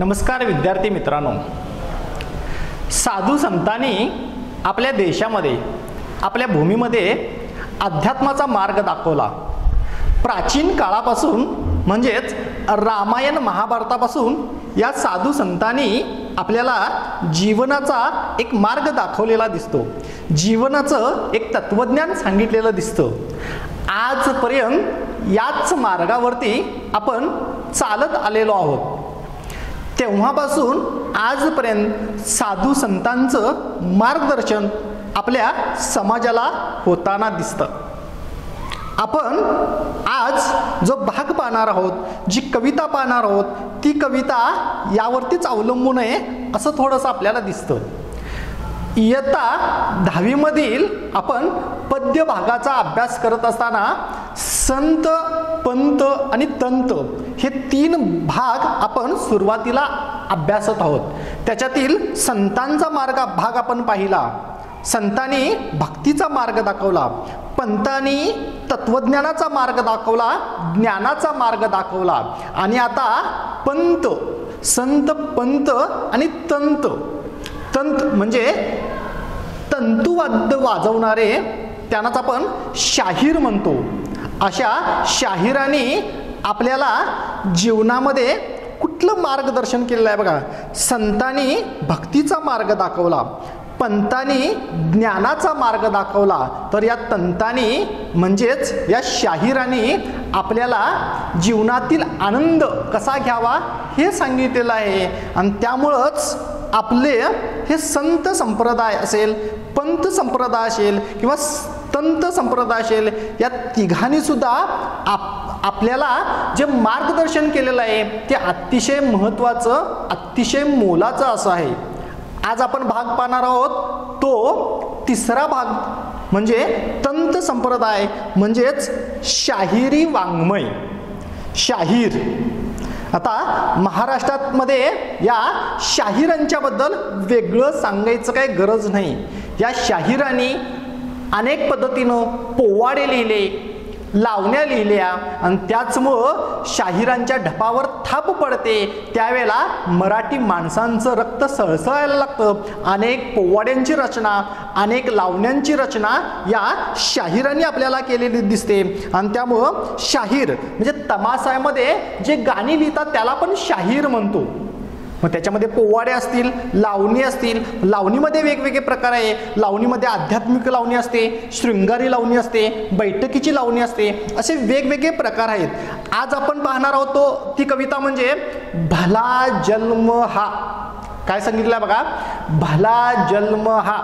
नमस्कार विद्यार्थी मित्रांनो, साधू संतांनी आपल्या देशामध्ये आपल्या भूमीमध्ये अध्यात्माचा मार्ग दाखवला। प्राचीन काळापासून म्हणजेच रामायण महाभारतापासून या साधू संतांनी आपल्याला जीवनाचा एक मार्ग दाखवलेला दिसतो, जीवनाचं एक तत्वज्ञान सांगितलेलं दिसतं। आजपर्यंत याच मार्गावरती आपण चालत आलेलो आहोत। तेव्हापासून आजपर्यंत साधू संतांचं मार्गदर्शन आपल्या समाजाला होताना दिसतं। आपण आज जो भाग पाहणार आहोत, जी कविता पाहणार आहोत, ती कविता यावरतीच अवलंबून आहे असं थोडंसं आपल्याला दिसतं। इयत्ता 10वी मधील आपण पद्य भागाचा अभ्यास करत असताना संत, पंत आणि तंत हे 3 भाग आपण सुरुवातीला अभ्यासत आहोत। त्याच्यातील संतांचा भाग आपण पाहिला। संतांनी भक्तीचा मार्ग दाखवला, पंतांनी तत्वज्ञानाचा मार्ग दाखवला, ज्ञानाचा मार्ग दाखवला, आणि आता पंत, संत, पंत आणि तंत। तंत म्हणजे तंतुवाद्य वाजवणारे, त्यांनाच आपण शाहीर म्हणतो। अशा शाहिरांनी आपल्याला जीवनामध्ये कुठलं मार्गदर्शन केलेलं आहे बघा। संतांनी भक्तीचा मार्ग दाखवला, पंतांनी ज्ञानाचा मार्ग दाखवला, तर या तंतांनी म्हणजेच या शाहिरांनी आपल्याला जीवनातील आनंद कसा घ्यावा हे सांगितलेलं आहे। आणि त्यामुळंच आपले हे संत संप्रदाय असेल, पंत संप्रदाय असेल किंवा तंत संप्रदाय असेल, या तिघांनी सुद्धा आपल्याला जे मार्गदर्शन केलेलं आहे ते अतिशय महत्त्वाचं, अतिशय मोलाचं असं आहे। आज आपण भाग पाहणार आहोत तो 3रा भाग म्हणजे तंत संप्रदाय, म्हणजेच शाहिरी वाङ्मय। शाहीर, आता महाराष्ट्रामध्ये या शाहिरांच्या बद्दल वेगळं सांगायचं काही गरज नाही। या शाहिरांनी अनेक पद्धतीनं पोवाडे लिहिले, लावण्या लिहिल्या, आणि त्याचमुळं शाहिरांच्या ढपावर थाप पडते त्यावेळेला मराठी माणसांचं रक्त सळसळायला लागतं। अनेक पोवाड्यांची रचना, अनेक लावण्यांची रचना या शाहिरांनी आपल्याला केलेली दिसते। आणि त्यामुळं शाहीर म्हणजे तमाशामध्ये जे गाणी लिहितात त्याला पण शाहीर म्हणतो। मग त्याच्यामध्ये पोवाडे असतील, लावणी असतील, लावणीमध्ये वेगवेगळे प्रकार आहे। लावणीमध्ये आध्यात्मिक लावणी असते, शृंगारी लावणी असते, बैठकीची लावणी असते, असे वेगवेगळे प्रकार आहेत। आज आपण पाहणार आहोत ती कविता म्हणजे भला जन्म हा। काय सांगितलं बघा, भला जन्म हा।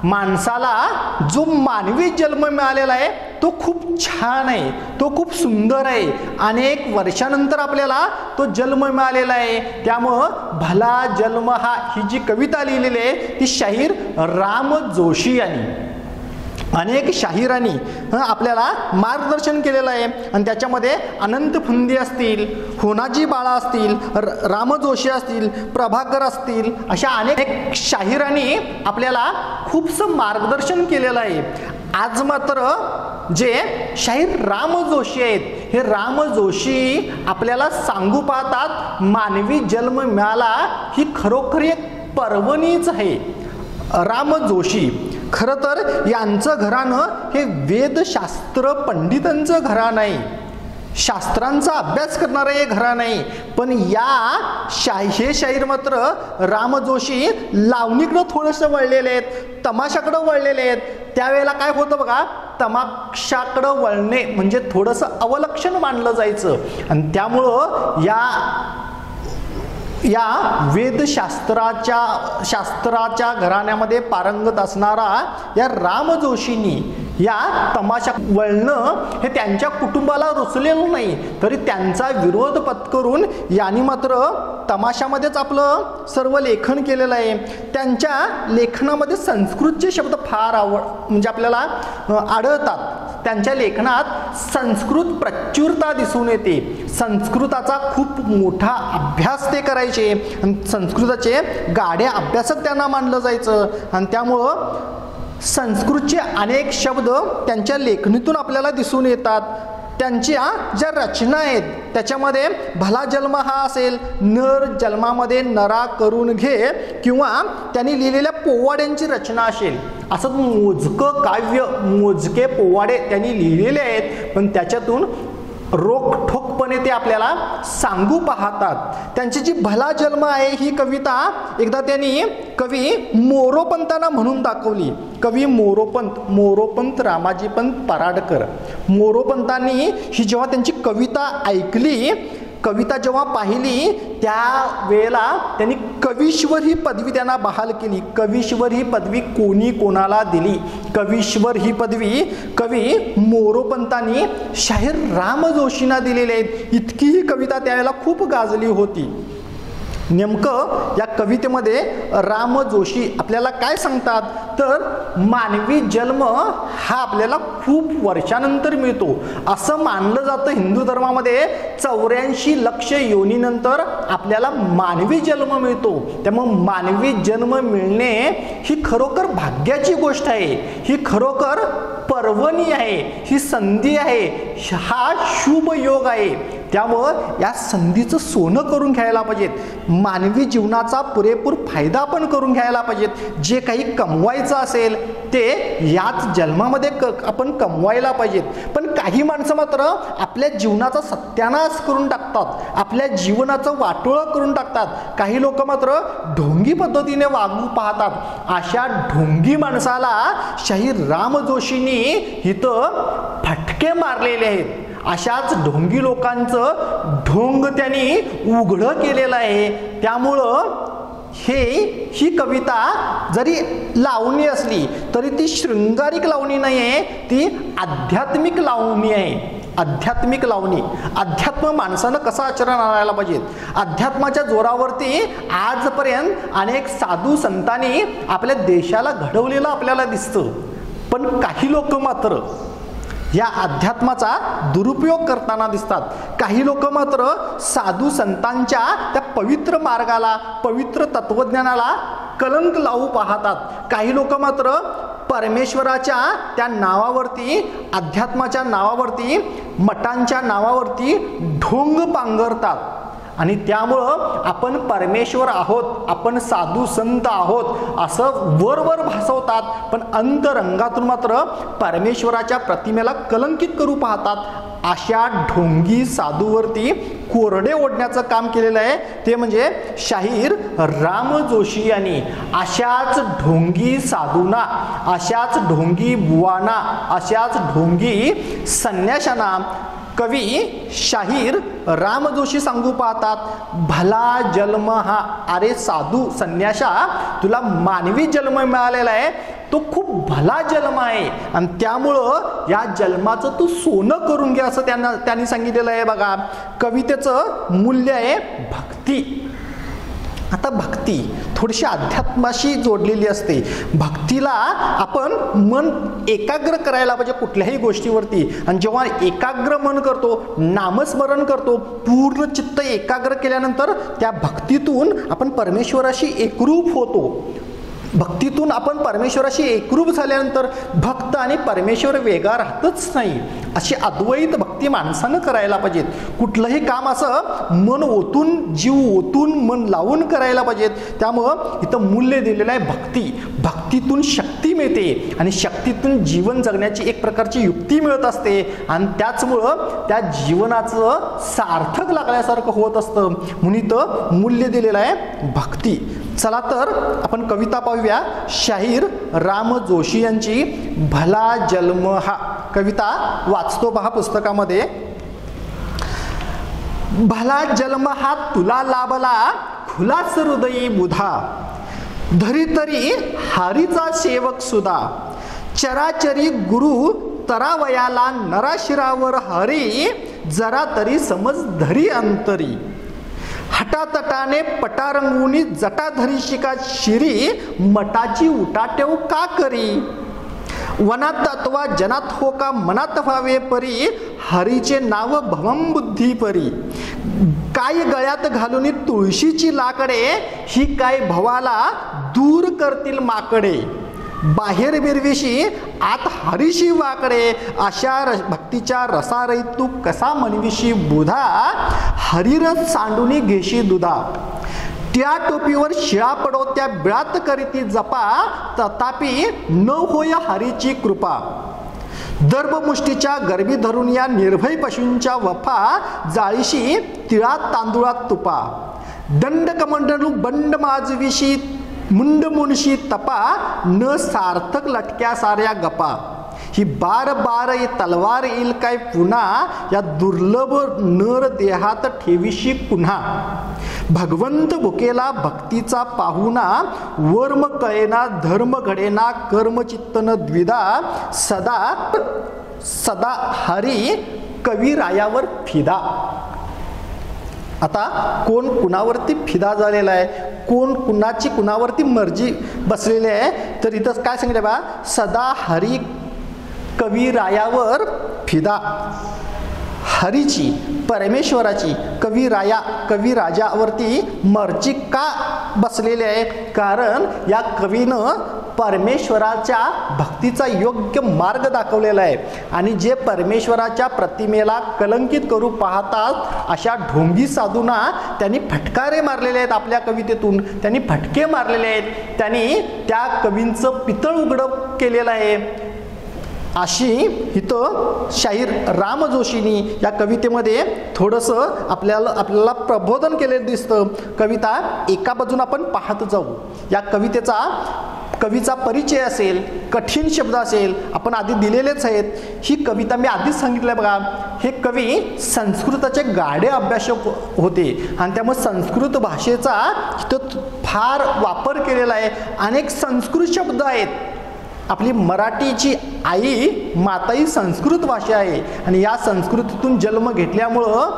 माणसाला जो मानवी जन्म मिळालेला आहे तो खूप छान आहे, तो खूप सुंदर आहे। अनेक वर्षानंतर आपल्याला तो जन्म मिळालेला आहे, त्यामुळं भला जन्म हा ही जी कविता लिहिलेली आहे ती शाहीर राम जोशी यांनी, अनेक शाहिरांनी आपल्याला मार्गदर्शन केलेलं आहे। आणि त्याच्यामध्ये अनंत फुंदी असतील, होनाजी बाळा असतील, राम जोशी असतील, प्रभाकर असतील, अशा अनेक शाहिरांनी आपल्याला खूपसं मार्गदर्शन केलेलं आहे। आज मात्र जे शाहीर राम जोशी आहेत, हे राम जोशी आपल्याला सांगू पाहतात मानवी जन्म मिळाला ही खरोखर एक पर्वणीच आहे। राम जोशी खरं तर यांचं घराणं हे वेदशास्त्र पंडितांचं घराणं आहे, शास्त्रांचा अभ्यास करणारं हे घराणं आहे। पण हे शाहीर मात्र राम जोशी लावणीकडं थोडंसं वळलेले आहेत, तमाशाकडं वळलेले आहेत। त्यावेळेला काय होतं बघा, तमाशाकडं वळणे म्हणजे थोडंसं अवलक्षण मानलं जायचं। आणि त्यामुळं या शास्त्राच्या घराण्यामध्ये पारंगत असणारा या राम जोशींनी या तमाशा वळणं हे त्यांच्या कुटुंबाला रुचलेलं नाही, तरी त्यांचा विरोध पत्करून यांनी मात्र तमाशामध्येच आपलं सर्व लेखन केलेलं आहे। त्यांच्या लेखनामध्ये संस्कृतचे शब्द फार म्हणजे आपल्याला आढळतात। त्यांच्या लेखनात संस्कृत प्रचुरता दिसून येते। संस्कृताचा खूप मोठा अभ्यास ते करायचे आणि संस्कृताचे गाढे अभ्यासक त्यांना मानलं जायचं। आणि त्यामुळं संस्कृतचे अनेक शब्द त्यांच्या लेखणीतून आपल्याला दिसून येतात। त्यांच्या ज्या रचना आहेत त्याच्यामध्ये भला जन्म हा असेल, नर जन्मामध्ये नरा करून घे, किंवा त्यांनी लिहिलेल्या पोवाड्यांची रचना असेल. असं मोजकं काव्य, मोजके पोवाडे त्यांनी लिहिलेले आहेत, पण त्याच्यातून रोखठोकपणे ते आपल्याला सांगू पाहतात. त्यांची जी भला जन्म आहे ही कविता एकदा त्यांनी कवी मोरोपंतांना म्हणून दाखवली. कवी मोरोपंत रामाजीपंत पराडकर, मोरोपंतांनी ही जेव्हा त्यांची कविता ऐकली, कविता जेव्हा पाहिली, त्या वेळेला त्यांनी कवीश्वर ही पदवी त्यांना बहाल केली. कवीश्वर ही पदवी कोणी कोणाला दिली? कवीश्वर ही पदवी कवी मोरोपंतांनी शाहीर राम जोशींना दिलेली आहे. इतकी ही कविता त्यावेळेला खूप गाजली होती. नेमकं या कवितेमध्ये राम जोशी आपल्याला काय सांगतात, तर मानवी जन्म हा आपल्याला खूप वर्षानंतर मिळतो असं मानलं जातं. हिंदू धर्मामध्ये 84 लक्ष योनीनंतर आपल्याला मानवी जन्म मिळतो. त्यामुळे मानवी जन्म मिळणे ही खरोखर भाग्याची गोष्ट आहे, ही खरोखर पर्वणी आहे, ही संधी आहे, हा शुभ योग आहे. त्यामुळं या संधीचं सोनं करून घ्यायला पाहिजेत. मानवी जीवनाचा पुरेपूर फायदा आपण करून घ्यायला पाहिजेत. जे काही कमवायचं असेल ते याच जन्मामध्ये आपण कमवायला पाहिजेत. पण काही माणसं मात्र आपल्या जीवनाचा सत्यानाश करून टाकतात, आपल्या जीवनाचं वाटोळं करून टाकतात. काही लोक मात्र ढोंगी पद्धतीने वागू पाहतात. अशा ढोंगी माणसाला शाहीर राम जोशींनी इथं फटके मारलेले आहेत. अशाच ढोंगी लोकांचं ढोंग त्यांनी उघडं केलेलं आहे. त्यामुळं ही कविता जरी लावणी असली तरी ती शृंगारिक लावणी नाही आहे, ती आध्यात्मिक लावणी आहे. आध्यात्मिक लावणी. अध्यात्म माणसानं कसं आचरण आणायला पाहिजे. अध्यात्माच्या जोरावरती आजपर्यंत अनेक साधू संतांनी आपल्या देशाला घडवलेलं आपल्याला दिसतं. पण काही लोक मात्र या अध्यात्माचा दुरुपयोग करताना दिसतात. काही लोक मात्र साधू संतांच्या त्या पवित्र मार्गाला, पवित्र तत्वज्ञानाला कलंक लावू पाहतात. काही लोक मात्र परमेश्वराच्या त्या नावावरती, अध्यात्माच्या नावावरती, मठांच्या नावावरती ढोंग पांघरतात. आणि त्यामुळं आपण परमेश्वर आहोत, आपण साधू संत आहोत असं वरवर भासवतात, पण अंतरंगातून मात्र परमेश्वराच्या प्रतिमेला कलंकित करू पाहतात. अशा ढोंगी साधूवरती कोरडे ओढण्याचं काम केलेलं आहे ते म्हणजे शाहीर राम जोशी यांनी. अशाच ढोंगी साधूंना, अशाच ढोंगी बुवांना, अशाच ढोंगी संन्याशांना कवी शाहीर राम जोशी सांगू पाहतात, भला जन्म हा. अरे साधू संन्याशा, तुला मानवी जन्म मिळालेला आहे, तो खूप भला जन्म आहे आणि त्यामुळं या जन्माचं तू सोनं करून घे असं त्यांनी सांगितलेलं आहे. बघा, कवितेचं मूल्य आहे भक्ती. आता भक्ती थोडीशी अध्यात्माशी जोडलेली असते. भक्तीला आपण मन एकाग्र करायला पाहिजे कुठल्याही गोष्टीवरती. आणि जेव्हा एकाग्र मन करतो, नामस्मरण करतो, पूर्ण चित्त एकाग्र केल्यानंतर त्या भक्तीतून आपण परमेश्वराशी एकरूप होतो. भक्तीतून आपण परमेश्वराशी एकरूप झाल्यानंतर भक्त आणि परमेश्वर वेगळा राहतच नाही. अशी अद्वैत भक्ती माणसानं करायला पाहिजेत. कुठलंही काम असं मन ओतून, जीव ओतून, मन लावून करायला पाहिजेत. त्यामुळं इथं मूल्य दिलेलं आहे भक्ती. भक्तीतून शक्ती मिळते आणि शक्तीतून जीवन जगण्याची एक प्रकारची युक्ती मिळत असते आणि त्याचमुळं त्या जीवनाचं सार्थक लागल्यासारखं होत असतं. म्हणून इथं मूल्य दिलेलं आहे भक्ती. चला तर आपण कविता पाहूया. शाहीर राम जोशी यांची भला जन्म हा. कविता वाचतो पहा पुस्तकामध्ये. भला जन्म हा तुला लाभला, खुलास हृदयी बुधा, धरी तरी हारीचा सेवक सुधा, चराचरी गुरु तरावयाला नराशिरावर हरी, जरा तरी समज धरी अंतरी, हटातटाने पटारंगुनी जटाधरी शिका शिरी, मठाची उटाटेव का करी, वनात अथवा जनात हो का मनात व्हावे परी, हरीचे नाव भवम बुद्धी परी, काय गळ्यात घालून तुळशीची लाकडे, ही काय भवाला दूर करतील माकडे, बाहेर बिरविशी आत हरीशी वाकडे, अशा भक्तीच्या रसारहित तू कसा मनविशी बुधा, हरिरस सांडूनी घेशी दुधा. त्या टोपीवर शिळा पडो त्या बिळात करीती जपा, तथापि न होय हरीची कृपा. दर्भमुष्टीच्या गर्भी धरून या निर्भय पशूंच्या वफा, जाळीशी तिळात तांदुळात तुपा. दंड कमंडलू बंड माजविशी मुंड मुनशी तपा, न सार्थक लटक्या साऱ्या गपा. ही बार बार ये तलवार येईल काय पुन्हा, या दुर्लभ नर देहात ठेविशी पुन्हा. भगवंत भुकेला भक्तीचा पाहुणा, वर्म कळेना धर्म घडेना कर्म चित्तन द्विधा. सदा सदा हरी कवी रायावर फिदा. आता कोण कुणावरती फिदा झालेला आहे, कोण कुणाची कुणावरती मर्जी बसलेली आहे, तर इथं काय सांगितलं बा, सदा हरी कवी रायावर फिदा. हरीची परमेश्वराची कवी राजावरती मर्जी का बसलेली आहे, कारण या कवीनं परमेश्वराच्या भक्तीचा योग्य मार्ग दाखवलेला आहे. आणि जे परमेश्वराच्या प्रतिमेला कलंकित करू पाहतात अशा ढोंगी साधूंना त्यांनी फटकारे मारलेले आहेत. आपल्या कवितेतून त्यांनी फटके मारलेले आहेत, त्यांनी त्या कवींचं पितळ उघडं केलेलं आहे. अशी इथं शाहीर राम जोशींनी या कवितेमध्ये थोडंसं आपल्याला प्रबोधन केलेलं दिसतं. कविता एका बाजून आपण पाहत जाऊ. या कवीचा परिचय असेल, कठीण शब्द असेल, आपण आधी दिलेलेच आहेत. ही कविता मी आधीच सांगितलं बघा, हे कवी संस्कृताचे गाढे अभ्यासक होते आणि त्यामुळे संस्कृत भाषेचा इथं फार वापर केलेला आहे. अनेक संस्कृत शब्द आहेत. आपली मराठीची आई माताई संस्कृत भाषा आहे आणि या संस्कृतीतून जन्म घेतल्यामुळं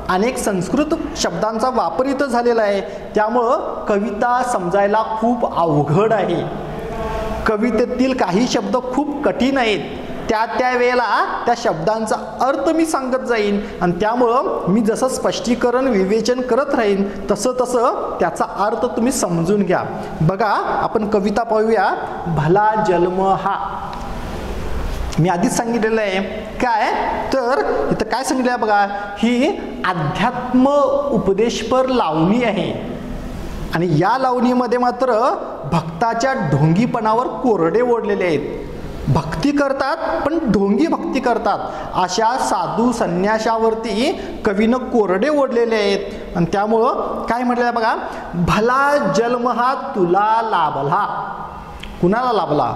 अनेक संस्कृत शब्दांचा वापर इथं झालेला आहे. त्यामुळं कविता समजायला खूप अवघड आहे. कवितेतील काही शब्द खूप कठीण आहेत. त्या वेळेला त्या शब्दांचा अर्थ मी सांगत जाईन आणि त्यामुळं मी जसं स्पष्टीकरण विवेचन करत राहीन तसं त्याचा अर्थ तुम्ही समजून घ्या. बघा आपण कविता पाहूया. भला जन्म हा, मी आधीच सांगितलेलं आहे काय, तर इथं काय सांगितलं आहे बघा, ही अध्यात्म उपदेशपर लावणी आहे आणि या लावणीमध्ये मात्र भक्ताच्या ढोंगीपणावर कोरडे ओढलेले आहेत. भक्ती करतात पण ढोंगी भक्ती करतात अशा साधू संन्याशावरती कवीनं कोरडे ओढलेले आहेत. आणि त्यामुळं काय म्हटलं आहे बघा, भला जन्म हा तुला लाभला. कुणाला लाभला?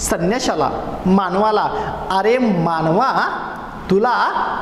संन्याशाला, मानवाला. अरे मानवा, तुला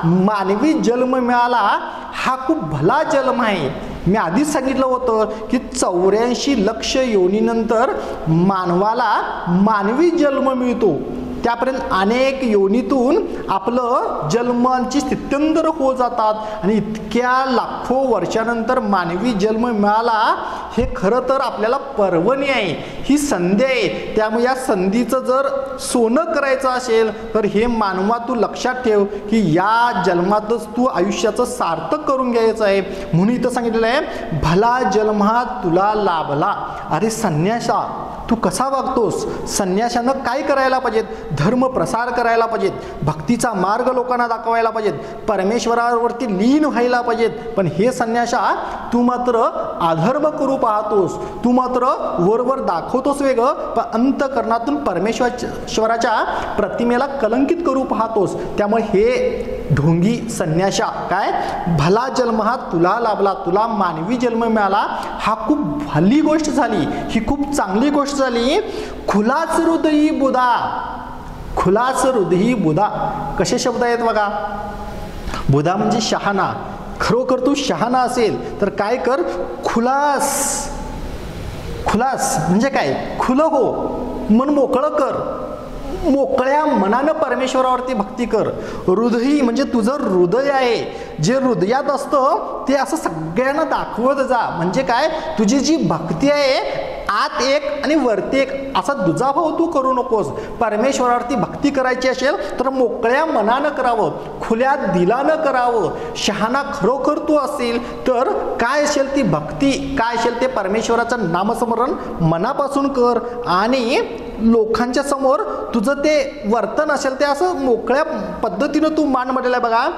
मानवी जन्म मिळाला हा खूप भला जन्म आहे. मी आधीच सांगितलं होतं की 84 लक्ष योनीनंतर मानवाला मानवी जन्म मिळतो. त्यापर्यंत अनेक योनीतून आपलं जन्मांची स्थित्यंतर होत जातात आणि इतक्या लाखो वर्षानंतर मानवी जन्म मिळाला हे खरं तर आपल्याला पर्वणी आहे, ही संधी आहे. त्यामुळे या संधीचं जर सोनं करायचं असेल तर हे मानवा तू लक्षात ठेव की या जन्मातच तू आयुष्याचं सार्थक करून घ्यायचं आहे. म्हणून इथं सांगितलेलं आहे भला जन्म हा तुला लाभला. अरे संन्यासा, तू कसा वागतोस? संन्याशानं काय करायला पाहिजेत? धर्म प्रसार करायला पाहिजेत, भक्तीचा मार्ग लोकांना दाखवायला पाहिजेत, परमेश्वरावरती लीन व्हायला पाहिजेत. पण हे संन्यासा तू मात्र अधर्म करू पाहतोस, तू मात्र वरवर दाखवतोस वेगळं, पण अंतःकरणातून परमेश्वराच्या प्रतिमेला कलंकित करू पाहतोस. त्यामुळे हे ढोंगी संन्यासा काय, भला जन्म हा तुला लाभला, तुला मानवी जन्म मिळाला, हा खूप भली गोष्ट झाली, ही खूप चांगली गोष्ट झाली. खुलाच हृदयी बुधा, खुलास हृदयी बुधा. कसे शब्द आहेत बघा. बुधा म्हणजे शहाणा. खरोखर तू शहाणा असेल तर काय कर, खुलास. खुलास म्हणजे काय, खुलं हो, मन मोकळं कर, मोकळ्या मनानं परमेश्वरावरती भक्ती कर. हृदयी म्हणजे तुझं हृदय आहे, जे हृदयात असतं ते असं सगळ्यांना दाखवत जा. म्हणजे काय, तुझी जी भक्ती आहे आत एक आणि वरती एक असा दुजाभाव तू करू नकोस. परमेश्वरावरती भक्ती करायची असेल तर मोकळ्या मनानं करावं, खुल्या दिलानं करावं. शहाणा खरोखर तू असेल तर काय असेल ती भक्ती, काय असेल ते परमेश्वराचं नामस्मरण मनापासून कर आणि लोकांच्या समोर तुझं ते वर्तन असेल ते असं मोकळ्या पद्धतीनं तू मान म्हटलेलं आहे बघा.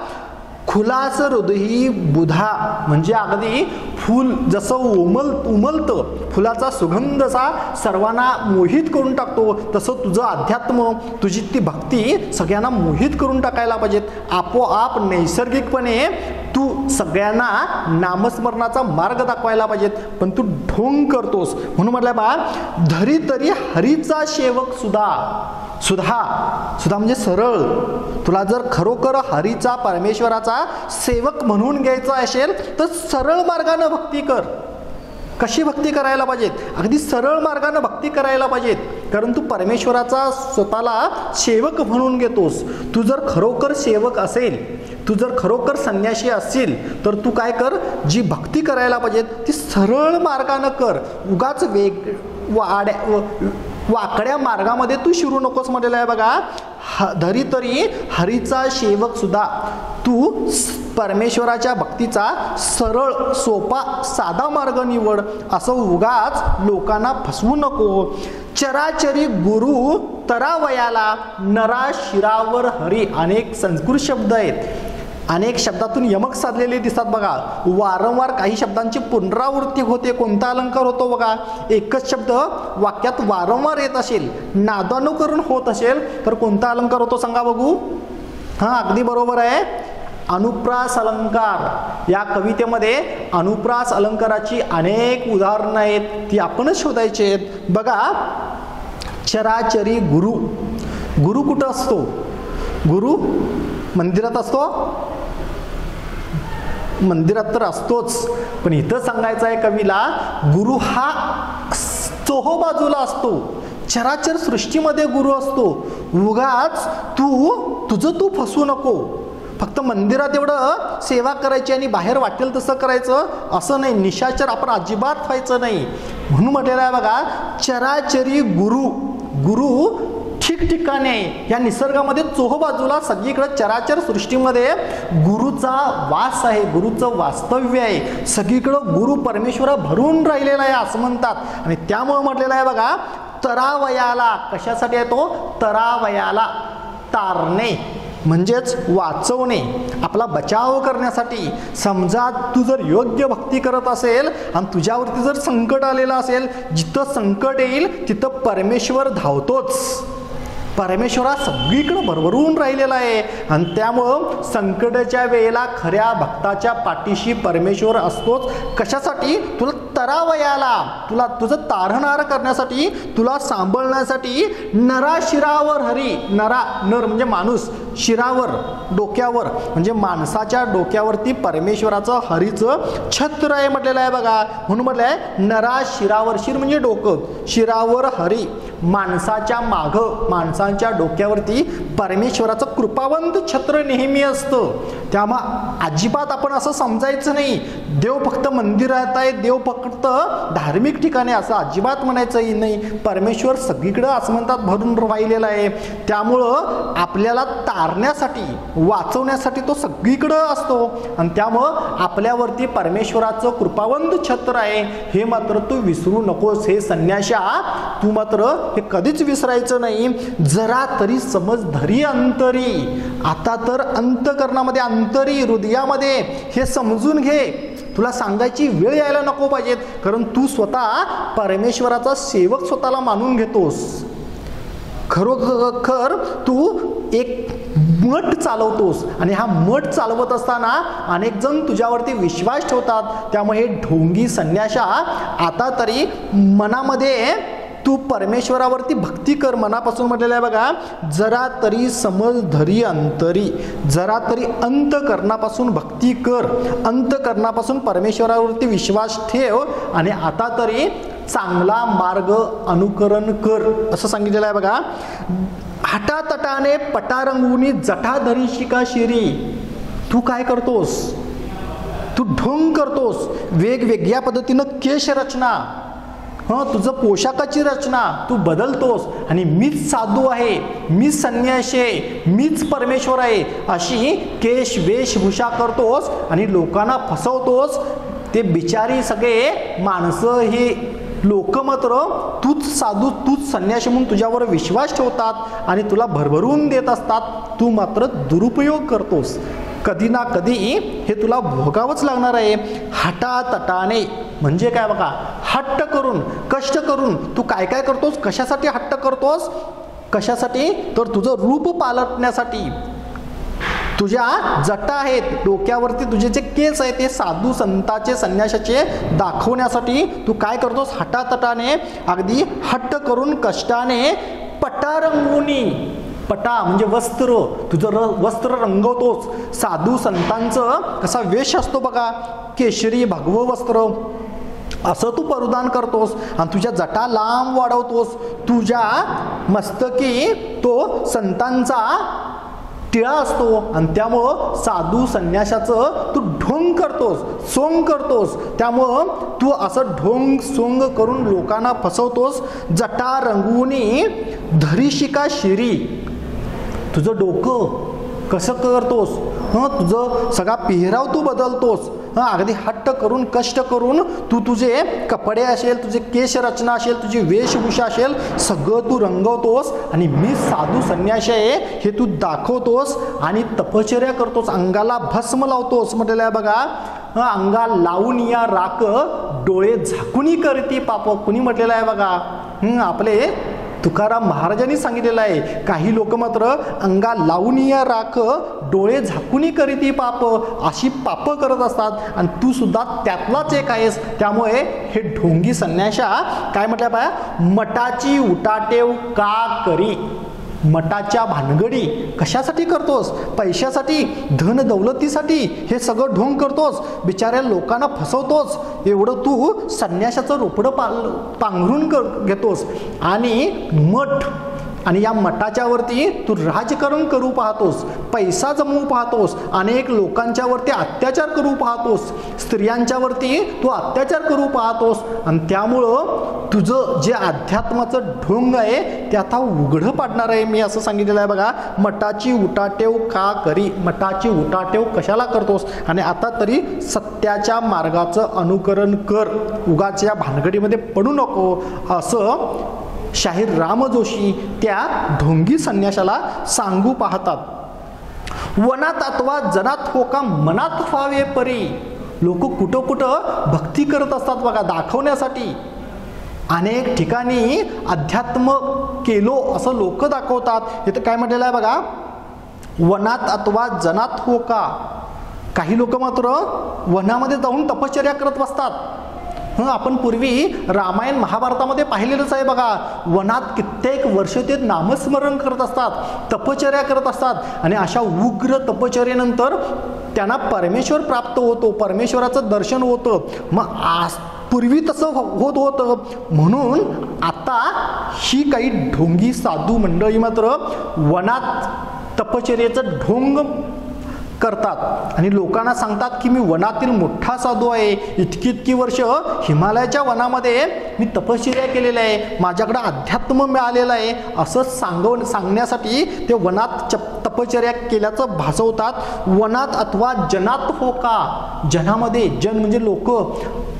खुलास हृदयी बुधा म्हणजे अगदी फूल जसं उमलतं, फुलाचा सुगंध असा सर्वांना मोहित करून टाकतो, तसं तुझं अध्यात्म, तुझी ती भक्ती सगळ्यांना मोहित करून टाकायला पाहिजेत. आपोआप नैसर्गिकपणे तू सगळ्यांना नामस्मरणाचा मार्ग दाखवायला पाहिजेत, पण तू ढोंग करतोस. म्हणून म्हटलं बा, धरी तरी हरीचा सेवक सुधा म्हणजे सरळ. तुला जर खरोखर हरीचा परमेश्वराचा सेवक म्हणून घ्यायचा असेल तर सरळ मार्गाने भक्ती कर. कशी भक्ती करायला पाहिजेत? अगदी सरळ मार्गाने भक्ती करायला पाहिजेत, कारण तू परमेश्वराचा स्वतःला सेवक म्हणून घेतोस. तू जर खरोखर सेवक असेल, तू जर खरोखर संन्यासी असेल तर तू काय कर, जी भक्ती करायला पाहिजेत ती सरळ मार्गाने कर. उगाच वाकड्या मार्गामध्ये तू शिरू नकोस म्हटलेलं आहे बघा. धरी तरी हरीचा सेवक सुद्धा. तू परमेश्वराच्या भक्तीचा सरळ सोपा साधा मार्ग निवड. असं उगाच लोकांना फसवू नको. चराचरी गुरु तरावयाला, नरा शिरावर हरी. अनेक संस्कृत शब्द आहेत, अनेक शब्दातून यमक साधलेले दिसतात बघा. वारंवार काही शब्दांची पुनरावृत्ती होते. कोणता अलंकार होतो बघा, एकच शब्द वाक्यात वारंवार येत असेल, नादानुकरण होत असेल तर कोणता अलंकार होतो सांगा बघू. हां, अगदी बरोबर आहे, अनुप्रास अलंकार. या कवितेमध्ये अनुप्रास अलंकाराची अनेक उदाहरणं आहेत, ती आपणच शोधायची आहेत. बघा, चराचरी गुरु. गुरु कुठं असतो? गुरु मंदिरात असतो? मंदिरात तर असतोच, पण इथं सांगायचं आहे कवीला, गुरु हा चोहोबाजूला असतो. चराचर सृष्टीमध्ये गुरु असतो. उगाच तुझं फसवू नको. फक्त मंदिरात एवढं सेवा करायची आणि बाहेर वाटेल तसं करायचं असं नाही. निशाचर आपण अजिबात व्हायचं नाही. म्हणून म्हटलेलं आहे बघा, चराचरी गुरु ठिकठिकाणी आहे. या निसर्गामध्ये चोहोबाजूला सगळीकडे चराचर सृष्टीमध्ये गुरुचा वास आहे, गुरुचं वास्तव्य आहे. सगळीकडं गुरु परमेश्वर भरून राहिलेला आहे असं म्हणतात. आणि त्यामुळे म्हटलेलं आहे बघा, तरावयाला. कशासाठी आहे तो? तरावयाला, तारणे म्हणजेच वाचवणे, आपला बचाव करण्यासाठी. समजा तू जर योग्य भक्ती करत असेल आणि तुझ्यावरती जर संकट आलेलं असेल, जिथं संकट येईल तिथं परमेश्वर धावतोच. परमेश्वरा सगळीकडं भरभरून राहिलेला आहे आणि त्यामुळं संकटाच्या वेळेला खऱ्या भक्ताच्या पाठीशी परमेश्वर असतोच. कशासाठी? तुला तरावयाला, तुला तुझं तारणहार करण्यासाठी, तुला सांभाळण्यासाठी. नरा शिरावर हरी. नर म्हणजे माणूस, शिरावर डोक्यावर म्हणजे माणसाच्या डोक्यावरती परमेश्वराचं हरीचं छत्र आहे म्हटलेलं आहे बघा. म्हणून म्हटलं आहे नरा शिरावर. शिर म्हणजे डोकं, शिरावर हरी. माणसाच्या मागं, माणसांच्या डोक्यावरती परमेश्वराचं कृपावंत छत्र नेहमी असतं. त्यामुळे अजिबात आपण असं समजायचं नाही देव फक्त मंदिरात आहे, देव फक्त धार्मिक ठिकाणी, असं अजिबात म्हणायचंही नाही. परमेश्वर सगळीकडं आसमंतात भरून राहिलेला आहे. त्यामुळं आपल्याला तारण्यासाठी, वाचवण्यासाठी तो सगळीकडं असतो आणि त्यामुळं आपल्यावरती परमेश्वराचं कृपावंत छत्र आहे हे मात्र तू विसरू नकोस. हे संन्याशा, तू मात्र हे कधीच विसरायचं नाही. जरा तरी समज धरी अंतरी. आता तर अंतकरणामध्ये, अंतरी हृदयामध्ये हे समजून घे. तुला सांगायची वेळ यायला नको पाहिजेत, कारण तू स्वतः परमेश्वराचा सेवक स्वतःला मानून घेतोस. खरोखर तू एक मठ चालवतोस आणि हा मठ चालवत असताना अनेक जण तुझ्यावरती विश्वास ठेवतात. त्यामुळे हे ढोंगी संन्याशा, आता तरी मनामध्ये तू परमेश्वरावरती भक्ती कर. मनापासून म्हटलेलं आहे बघा, जरा तरी समज धरी अंतरी. जरा तरी अंतकरणापासून भक्ती कर, अंतकरणापासून परमेश्वरावरती विश्वास ठेव आणि आता तरी चांगला मार्ग अनुकरण कर असं सांगितलेलं आहे बघा. हटातटाने पटारंगुनी जटाधरी शिका शिरी. तू काय करतोस? तू ढोंग करतोस. वेगवेगळ्या पद्धतीनं केश रचना, तुझं पोशाखाची रचना तू बदलतोस आणि मीच साधू आहे, मीच संन्यासी आहे, मीच परमेश्वर आहे अशी केश वेशभूषा करतोस आणि लोकांना फसवतोस. ते बिचारी सगळे माणसं ही लोक मात्र तूच साधू तूच संन्यासी म्हणून तुझ्यावर विश्वास ठेवतात आणि तुला भरभरून देत असतात, तू मात्र दुरुपयोग करतोस. कधी ना कधी हे तुला भोगावंच लागणार आहे. हटातटाने म्हणजे काय बघा, हट्ट करून कष्ट करून तू काय काय करतोस, कशासाठी हट्ट करतोस, कशासाठी तर तुझं रूप पालटण्यासाठी. तुझ्या जटा आहेत डोक्यावरती, तुझे जे केस आहेत ते साधू संताचे संन्यासाचे दाखवण्यासाठी तू काय करतोस, हटातटाने अगदी हट्ट करून कष्टाने पटारंगुनी, पटा म्हणजे वस्त्र, तुझं वस्त्र रंगवतोस. साधू संतांचं कसा वेश असतो बघा, केशरी भगव वस्त्र असं तू परिधान करतोस आणि तुझ्या जटा लांब वाढवतोस. तुझ्या मस्तकी तो संतांचा टिळा असतो आणि त्यामुळं साधू संन्यासाचं तू ढोंग करतोस, सोंग करतोस. त्यामुळं तू असं ढोंग सोंग करून लोकांना फसवतोस. जटा रंगवूनी धरिशिका शिरी, तुझं डोकं कसं करतोस, तुझं सगळा पेहराव तू बदलतोस. अगदी हट्ट करून कष्ट करून तू तुझे कपडे असेल, तुझे केश रचना असेल, तुझी वेशभूषा असेल, सगळं तू रंगवतोस आणि मी साधू संन्यासी आहे हे तू दाखवतोस आणि तपश्चर्या करतोस, अंगाला भस्म लावतोस. म्हटलेलं आहे बघा, अंगा लावून या राख डोळे झाकुनी करती पाप. कुणी म्हटलेलं आहे बघा, आपले तुकाराम महाराजांनी सांगितलेलं आहे. काही लोक मात्र अंगा लावून या राख डोळे झाकुनी करीती पाप, अशी पाप करत असतात आणि तू सुद्धा त्यातलाच एक आहेस. त्यामुळे हे ढोंगी संन्यासा काय म्हटलं पाहिजे, मठाची उटाटेव का करी. मठाच्या भानगडी कशासाठी करतोस, पैशासाठी, धन दौलतीसाठी हे सगळं ढोंग करतोस, बिचाऱ्या लोकांना फसवतोस. एवढं तू संन्यासाचं रोपडं पांघरून घेतोस आणि मठ आणि या मठाच्या वरती तू राजकारण करू पाहतोस, पैसा जमवू पाहतोस, अनेक लोकांच्या वरती अत्याचार करू पाहतोस, स्त्रियांच्या वरती तू अत्याचार करू पाहतोस आणि त्यामुळं तुझं जे अध्यात्माचं ढोंग आहे ते आता उघडं पाडणार आहे. मी असं सांगितलेलं आहे बघा, मठाची उटाटेव का करी. मठाची उटाटेव कशाला करतोस आणि आता तरी सत्याच्या मार्गाचं अनुकरण कर, उगाच या भानगडीमध्ये पडू नको, असं शाहीर राम जोशी त्या ढोंगी संन्यासाला सांगू पाहतात. वनात अथवा जनात हो का मनात व्हावे परी. लोक कुठं कुठं भक्ती करत असतात बघा दाखवण्यासाठी. अनेक ठिकाणी अध्यात्म केलो असं लोक दाखवतात. इथं काय म्हटलेलं आहे बघा, वनात अथवा जनात हो का. काही लोक मात्र वनामध्ये जाऊन तपश्चर्या करत बसतात. आपण पूर्वी रामायण महाभारतामध्ये पाहिलेलंच आहे बघा, वनात कित्येक वर्ष ते नामस्मरण करत असतात, तपश्चर्या करत असतात आणि अशा उग्र तपश्चर्येनंतर त्यांना परमेश्वर प्राप्त होतो, परमेश्वराचं दर्शन होतं. मग पूर्वी तसं होत होतं म्हणून आता ही काही ढोंगी साधू मंडळी मात्र वनात तपश्चर्येचं ढोंग करतात आणि लोकांना सांगतात की मी वनातील मोठा साधू आहे, इतकी इतकी वर्ष हिमालयाच्या वनामध्ये मी तपश्चर्या केलेलं आहे, माझ्याकडे अध्यात्म मिळालेलं आहे, असं सांगण्यासाठी ते वनात तपश्चर्या केल्याचं भासवतात. वनात अथवा जनात हो का. जनामध्ये, जन म्हणजे लोक,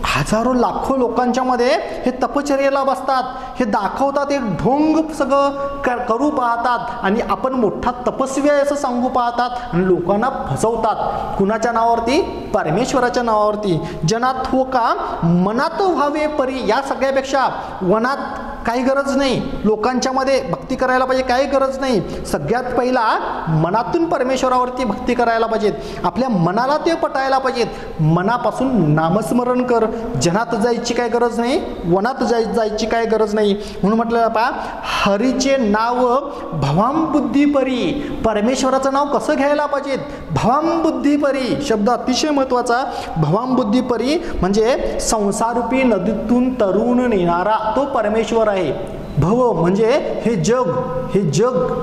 हजारो लाखो लोकांच्या मध्ये हे तपश्चर्येला बसतात, हे दाखवतात, एक ढोंग सगळं करू पाहतात आणि आपण मोठा तपस्वी आहे असं सांगू पाहतात आणि लोकांना फसवतात. कुणाच्या नावावरती, परमेश्वराच्या नावावरती. जनात हो का मनात व्हावे परी. या सगळ्यापेक्षा वनात काही गरज नाही, लोकांच्या मध्ये भक्ती करायला पाहिजे, काही गरज नाही. सगळ्यात पहिला मनातून परमेश्वरावरती भक्ती करायला पाहिजेत, आपल्या मनाला ते पटायला पाहिजेत. मनापासून नामस्मरण कर. जनात जायची काय गरज नाही, वनात जायची काय गरज नाही. म्हणून म्हटलं पहा, हरीचे नाव भवाम बुद्धी परी. परमेश्वराचं नाव कसं घ्यायला पाहिजेत, भवाम बुद्धी परी. शब्द अतिशय महत्वाचा. भवाम बुद्धी परी म्हणजे संसारूपी नदीतून तरुण नेणारा तो परमेश्वर आहे. भव म्हणजे हे जग,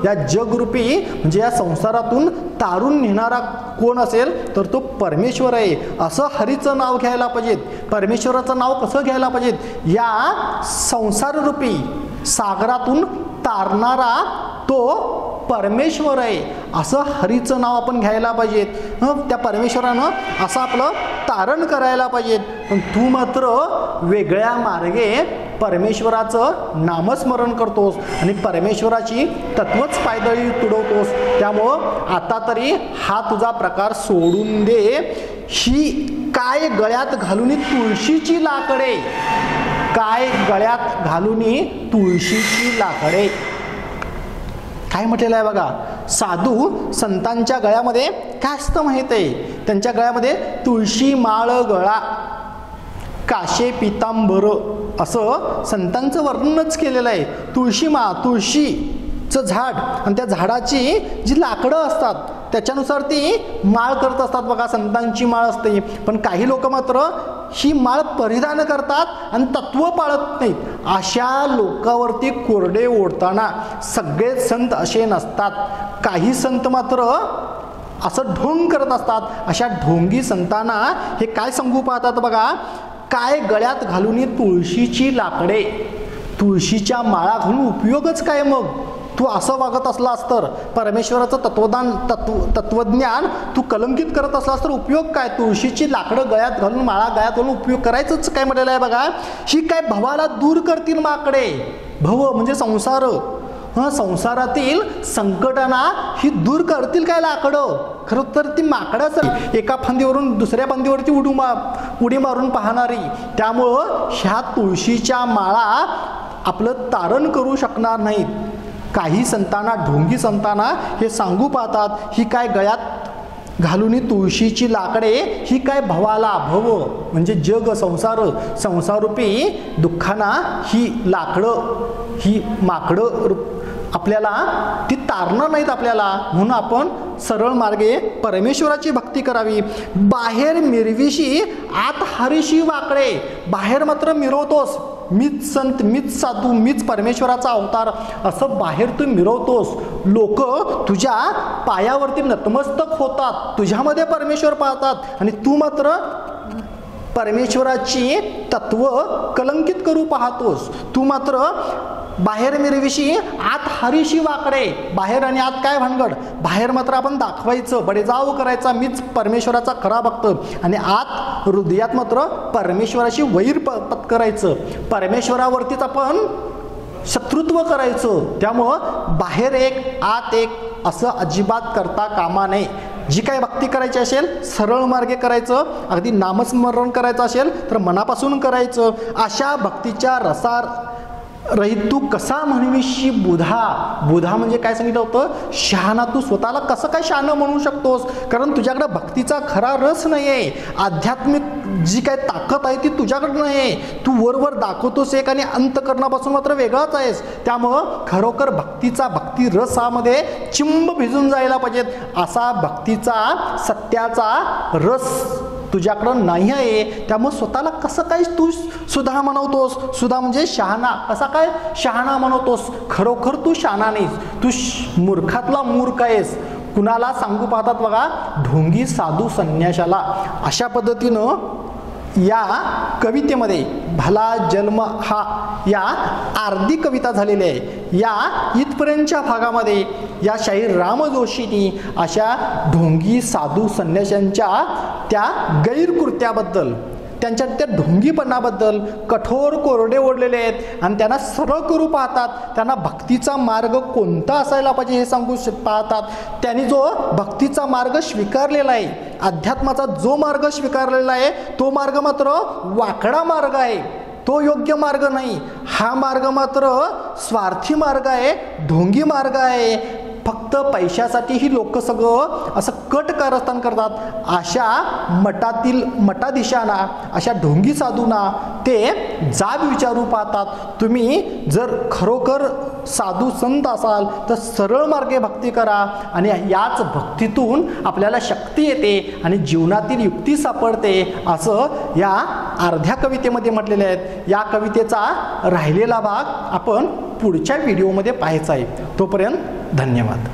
या जगरूपी म्हणजे या संसारातून तारून नेणारा कोण असेल तर तो परमेश्वर आहे. असं हरीचं नाव घ्यायला पाहिजेत. परमेश्वराचं नाव कसं घ्यायला पाहिजेत, या संसाररूपी सागरातून तारणारा तो परमेश्वर आहे असं हरीचं नाव आपण घ्यायला पाहिजेत. त्या परमेश्वरानं असं आपलं तारण करायला पाहिजेत. पण तू मात्र वेगळ्या मार्गे परमेश्वराचं नामस्मरण करतोस आणि परमेश्वराची तत्वच पायदळी तुडवतोस. त्यामुळं आता तरी हा तुझा प्रकार सोडून दे. ही काय गळ्यात घालून तुळशीची लाकडे, काय गळ्यात घालून तुळशीची लाकडे. काय म्हटलेलं आहे बघा, साधू संतांच्या गळ्यामध्ये काय असतं माहित आहे, त्यांच्या गळ्यामध्ये तुळशी माळ गळा, काशे पितांबर असं संतांचं वर्णनच केलेलं आहे. तुळशी तुळशीचं झाड आणि त्या झाडाची जी लाकडं असतात त्याच्यानुसार ती माळ करत असतात बघा, संतांची माळ असते. पण काही लोक मात्र ही माळ परिधान करतात आणि तत्व पाळत नाहीत. अशा लोकांवरती कोरडे ओढताना सगळेच संत असे नसतात. काही संत मात्र असं ढोंग करत असतात. अशा ढोंगी संतांना हे काय सांगू पाहतात बघा, काय गळ्यात घालून तुळशीची लाकडे, तुळशीच्या माळा घालून उपयोगच काय. मग तू असं वागत असलास तर, परमेश्वराचं तत्वज्ञान तू कलंकित करत असलास तर उपयोग काय. तुळशीची लाकडं गळ्यात घालून, माळा गळ्यात घालून उपयोग करायचंच काय म्हटलेलं आहे बघा. ही काय भवाला दूर करतील माकडे. भव म्हणजे संसार, संसारातील संकटांना ही दूर करतील काय लाकडं. खरं तर ती माकडाच एका फांदीवरून दुसऱ्या फांदीवरती उडी मारून पाहणारी. त्यामुळं ह्या तुळशीच्या माळा आपलं तारण करू शकणार नाहीत. काही संतांना, ढोंगी संतांना हे सांगू पाहतात, ही काय गळ्यात घालून तुळशीची लाकडे, ही काय भवाला, भव म्हणजे जग, संसारूपी दुःखांना ही लाकडं, ही माकडं आपल्याला ती तारणार नाहीत आपल्याला. म्हणून आपण सरळ मार्गे परमेश्वराची भक्ती करावी. बाहेर मिरविशी आत हरीशी वाकडे. बाहेर मात्र मिरवतोस, मीच संत, मीच साधू, मीच परमेश्वराचा अवतार असं बाहेर तू मिरवतोस. लोक तुझ्या पायावरती नतमस्तक होतात, तुझ्यामध्ये परमेश्वर पाहतात आणि तू मात्र परमेश्वराची तत्व कलंकित करू पाहतोस. तू मात्र बाहेर मिरविशी आत हरीशी वाकडे. बाहेर आणि आत काय भानगड. बाहेर मात्र आपण दाखवायचं, बडेजाव करायचा, मीच परमेश्वराचा खरा भक्त, आणि आत हृदयात मात्र परमेश्वराशी वैर पत्करायचं, परमेश्वरावरतीच आपण शत्रुत्व करायचं. त्यामुळं बाहेर एक आत एक असं अजिबात करता कामा नये. जी काय भक्ती करायची असेल सरळ मार्गे करायचं. अगदी नामस्मरण करायचं असेल तर मनापासून करायचं. अशा भक्तीच्या रहित तू कसा म्हणविशी बुधा. बुधा म्हणजे काय सांगितलं होतं, शहाणा. तू स्वतःला कसं काय शहाणं म्हणू शकतोस, कारण तुझ्याकडे भक्तीचा खरा रस नाही आहे. आध्यात्मिक जी काय ताकद आहे ती तुझ्याकडे नाही आहे. तू वरवर दाखवतोस एक आणि अंतकरणापासून मात्र वेगळाच आहेस. त्यामुळं खरोखर भक्तीचा भक्ती रसामध्ये चिंब भिजून जायला पाहिजेत. असा भक्तीचा सत्याचा रस तुझ्याकडं नाही आहे. त्यामुळे स्वतःला कसं काय तू सुधा म्हणवतोस. सुधा म्हणजे शहाणा. कसा काय शहाणा म्हणवतोस. खरोखर तू शहाणा नाहीस, तू मूर्खातला मूर्ख आहेस. कुणाला सांगू पाहतात बघा, ढोंगी साधू संन्याशाला. अशा पद्धतीनं या कवितेमध्ये भला जन्म हा या अर्धी कविता झालेली आहे. या इथपर्यंतच्या भागामध्ये या शाहीर राम जोशींनी अशा ढोंगी साधू संन्याशांच्या त्या गैरकृत्याबद्दल, त्यांच्या त्या ढोंगीपणाबद्दल कठोर कोरडे ओढलेले आहेत आणि त्यांना सरळ करू पाहतात. त्यांना भक्तीचा मार्ग कोणता असायला पाहिजे हे सांगू पाहतात. त्यांनी जो भक्तीचा मार्ग स्वीकारलेला आहे, अध्यात्माचा जो मार्ग स्वीकारलेला आहे तो मार्ग मात्र वाकडा मार्ग आहे, तो योग्य मार्ग नाही. हा मार्ग मात्र स्वार्थी मार्ग आहे, ढोंगी मार्ग आहे. फक्त पैशासाठी ही लोक सगळं असं कट कारस्थान करतात. अशा मठाधीशांना, अशा ढोंगी साधूंना ते जाब विचारू पाहतात. तुम्ही जर खरोखर साधू संत असाल तर सरळ मार्गे भक्ती करा आणि याच भक्तीतून आपल्याला शक्ती येते आणि जीवनातील युक्ती सापडते, असं या अर्ध्या कवितेमध्ये म्हटलेले आहेत. या कवितेचा राहिलेला भाग आपण पुढच्या व्हिडिओमध्ये पाहायचा आहे. तोपर्यंत धन्यवाद.